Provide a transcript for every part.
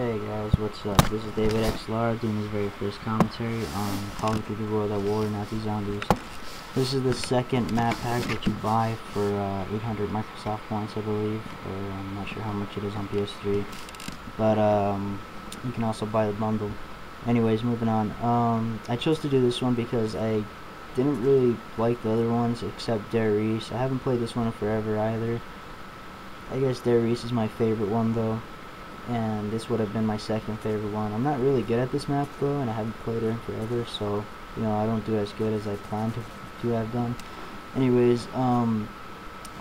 Hey guys, what's up? This is Davidx31's doing his very first commentary on Call of Duty World at War Nazi Zombies. This is the second map pack that you buy for 800 Microsoft points, I believe, or I'm not sure how much it is on PS3, but you can also buy the bundle. Anyways, moving on. I chose to do this one because I didn't really like the other ones except Davidx. I haven't played this one in forever either. I guess Davidx is my favorite one though, and this would have been my second favorite one. I'm not really good at this map though, and I haven't played it in forever, so you know, I don't do as good as I planned to have done. Anyways,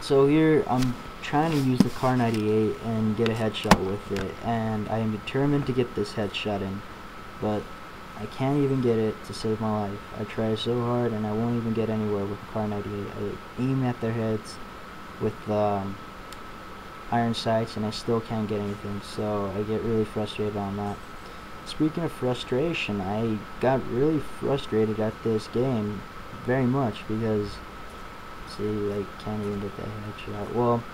so here I'm trying to use the Kar 98 and get a headshot with it, and I am determined to get this headshot in, but I can't even get it to save my life. I try so hard and I won't even get anywhere with the Kar 98. I aim at their heads with iron sights and I still can't get anything, so I get really frustrated on that. Speaking of frustration, I got really frustrated at this game very much because, see, I can't even get that headshot. Well,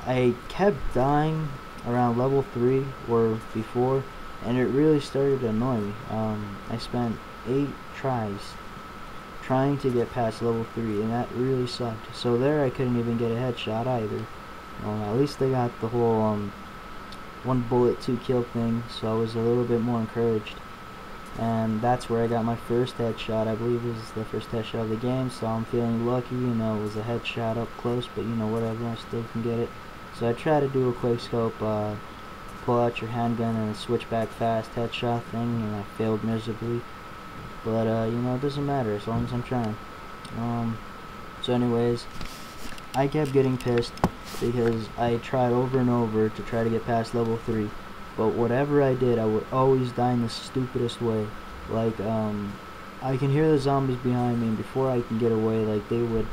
I kept dying around level 3 or before, and it really started to annoy me. I spent 8 tries trying to get past level 3, and that really sucked. So there I couldn't even get a headshot either. At least they got the whole 1 bullet 2 kill thing, so I was a little bit more encouraged. And that's where I got my first headshot. I believe it was the first headshot of the game, so I'm feeling lucky. You know, it was a headshot up close, but you know, whatever, I still can get it. So I try to do a quick scope, pull out your handgun and switch back fast headshot thing, and I failed miserably. But you know, it doesn't matter as long as I'm trying. So anyways, I kept getting pissed because I tried over and over to try to get past level 3, but whatever I did, I would always die in the stupidest way. Like, I can hear the zombies behind me, and before I can get away, like, they would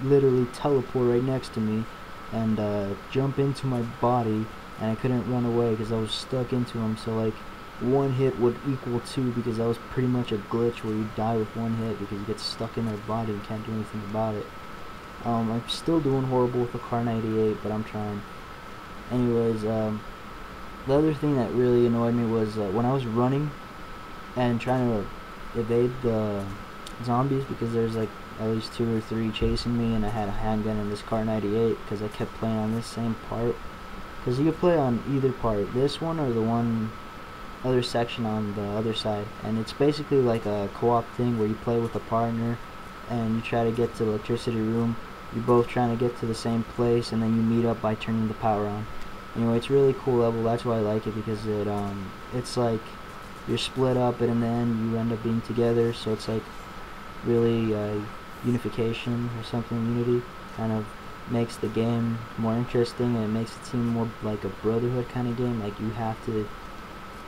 literally teleport right next to me and jump into my body, and I couldn't run away because I was stuck into them. So like, 1 hit would equal 2 because that was pretty much a glitch where you die with 1 hit because you get stuck in their body and can't do anything about it. I'm still doing horrible with the Kar 98, but I'm trying. Anyways, the other thing that really annoyed me was when I was running and trying to evade the zombies, because there's like at least 2 or 3 chasing me, and I had a handgun in this Kar 98 because I kept playing on this same part. Because you could play on either part, this one or the one other section on the other side, and it's basically like a co-op thing where you play with a partner and you try to get to the electricity room. You're both trying to get to the same place, and then you meet up by turning the power on. Anyway, it's a really cool level. That's why I like it, because it's like you're split up, and in the end you end up being together. So it's like really unification or something. Unity kind of makes the game more interesting, and it makes it seem more like a brotherhood kind of game. Like you have to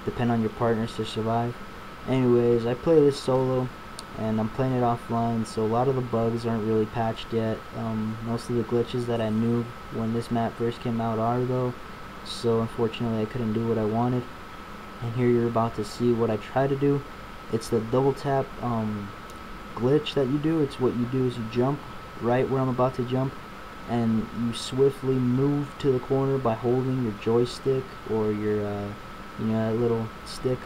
depend on your partners to survive. Anyways, I play this solo, and I'm playing it offline, so a lot of the bugs aren't really patched yet. Most of the glitches that I knew when this map first came out are though, so unfortunately I couldn't do what I wanted. And here you're about to see what I try to do. It's the double tap glitch that you do. It's what you do is you jump right where I'm about to jump, and you swiftly move to the corner by holding your joystick or your you know, that little stick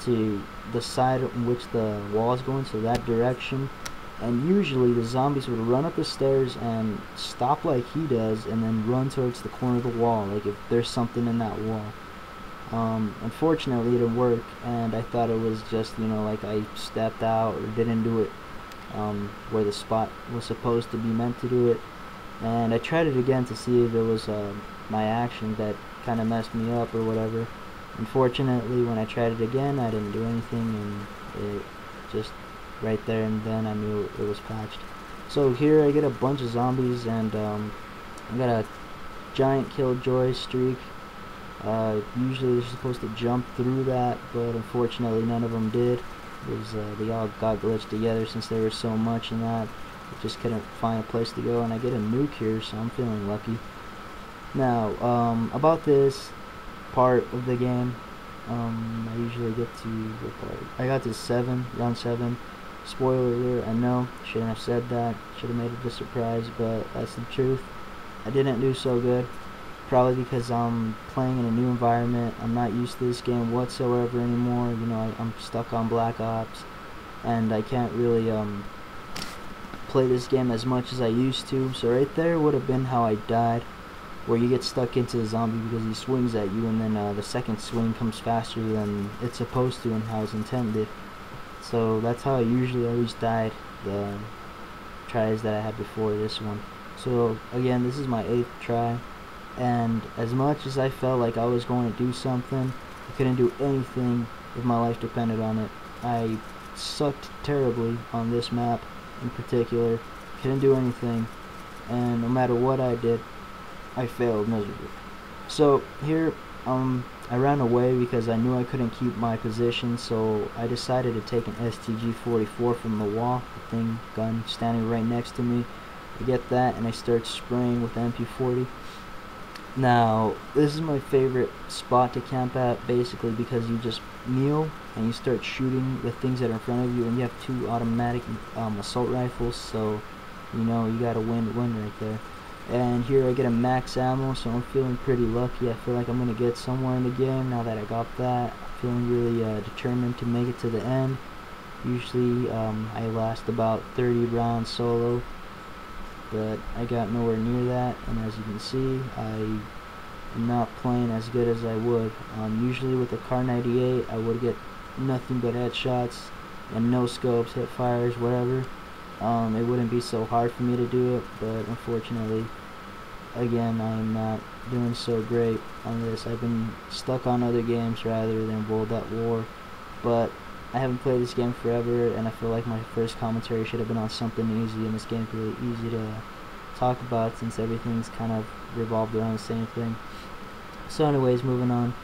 to the side in which the wall is going, so that direction. And usually the zombies would run up the stairs and stop like he does, and then run towards the corner of the wall, like if there's something in that wall. Unfortunately it didn't work, and I thought it was just, you know, like I stepped out or didn't do it where the spot was supposed to be meant to do it. And I tried it again to see if it was my action that kind of messed me up or whatever. Unfortunately, when I tried it again, I didn't do anything, and it just right there and then I knew it was patched. So here I get a bunch of zombies, and I got a giant killjoy streak. Usually they're supposed to jump through that, but unfortunately none of them did. They all got glitched together since there was so much in that. I just couldn't find a place to go, and I get a nuke here, so I'm feeling lucky. Now, about this part of the game, I usually get to what part? I got to round 7. Spoiler alert, I know, shouldn't have said that, should have made it a surprise, but that's the truth. I didn't do so good. Probably because I'm playing in a new environment. I'm not used to this game whatsoever anymore. You know, I'm stuck on Black Ops, and I can't really play this game as much as I used to. So right there would have been how I died, where you get stuck into a zombie because he swings at you, and then the second swing comes faster than it's supposed to and how it's intended. So that's how I usually always died the tries that I had before this one. So again, this is my 8th try, and as much as I felt like I was going to do something, I couldn't do anything if my life depended on it. I sucked terribly on this map in particular, couldn't do anything, and no matter what I did, I failed miserably. So here I ran away because I knew I couldn't keep my position, so I decided to take an STG-44 from the wall, the thing gun standing right next to me. I get that and I start spraying with the MP40. Now this is my favorite spot to camp at, basically because you just kneel and you start shooting the things that are in front of you, and you have 2 automatic assault rifles, so you know you got a win right there. And here I get a max ammo, so I'm feeling pretty lucky. I feel like I'm gonna get somewhere in the game now that I got that. I'm feeling really determined to make it to the end. Usually I last about 30 rounds solo, but I got nowhere near that, and as you can see, I am not playing as good as I would. Usually with the Kar 98 I would get nothing but headshots and no scopes, hip fires, whatever. It wouldn't be so hard for me to do it, but unfortunately, again, I'm not doing so great on this. I've been stuck on other games rather than World at War, but I haven't played this game forever, and I feel like my first commentary should have been on something easy, and this game's really easy to talk about since everything's kind of revolved around the same thing. So anyways, moving on.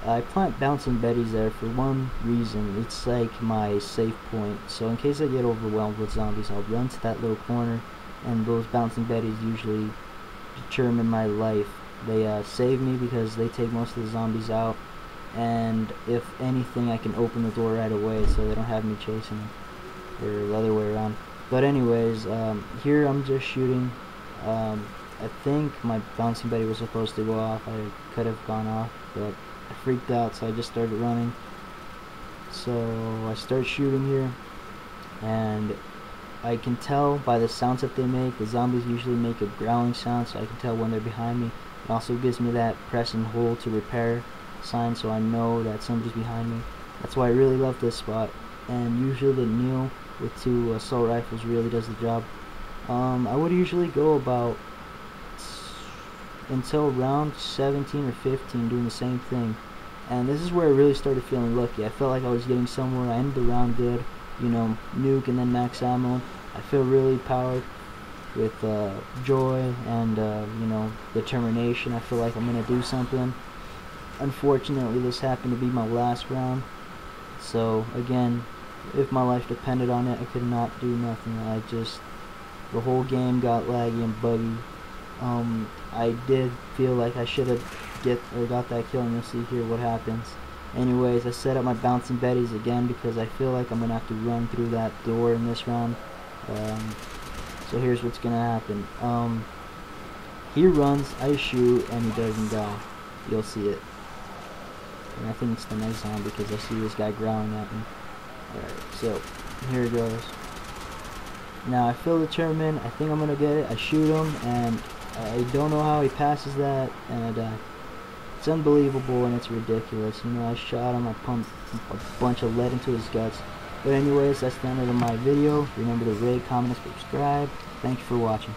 I plant bouncing betties there for one reason. It's like my safe point. So in case I get overwhelmed with zombies, I'll run to that little corner, and those bouncing betties usually determine my life. They save me because they take most of the zombies out, and if anything, I can open the door right away so they don't have me chasing them, or the other way around. But anyways, here I'm just shooting. I think my bouncing betty was supposed to go off. I could have gone off, but I freaked out, so I just started running. So I start shooting here, and I can tell by the sounds that they make. The zombies usually make a growling sound, so I can tell when they're behind me. It also gives me that press and hold to repair sign, so I know that somebody's behind me. That's why I really love this spot, and usually the kneel with 2 assault rifles really does the job. I would usually go about until round 17 or 15 doing the same thing, and this is where I really started feeling lucky. I felt like I was getting somewhere. I ended the round good, you know, nuke and then max ammo. I feel really powered with joy and you know, determination. I feel like I'm gonna do something. Unfortunately, this happened to be my last round, so again, if my life depended on it, I could not do nothing. The whole game got laggy and buggy. I did feel like I should have got that kill, and you'll see here what happens. Anyways, I set up my bouncing betties again because I feel like I'm gonna have to run through that door in this round. So here's what's gonna happen. He runs, I shoot, and he doesn't die. You'll see it. And I think it's the next zombie because I see this guy growling at me. Alright, so here it goes. Now I feel determined. I think I'm gonna get it. I shoot him, and I don't know how he passes that, and I die. It's unbelievable and it's ridiculous. You know, I shot him, I pumped a bunch of lead into his guts. But anyways, that's the end of my video. Remember to rate, comment, and subscribe. Thank you for watching.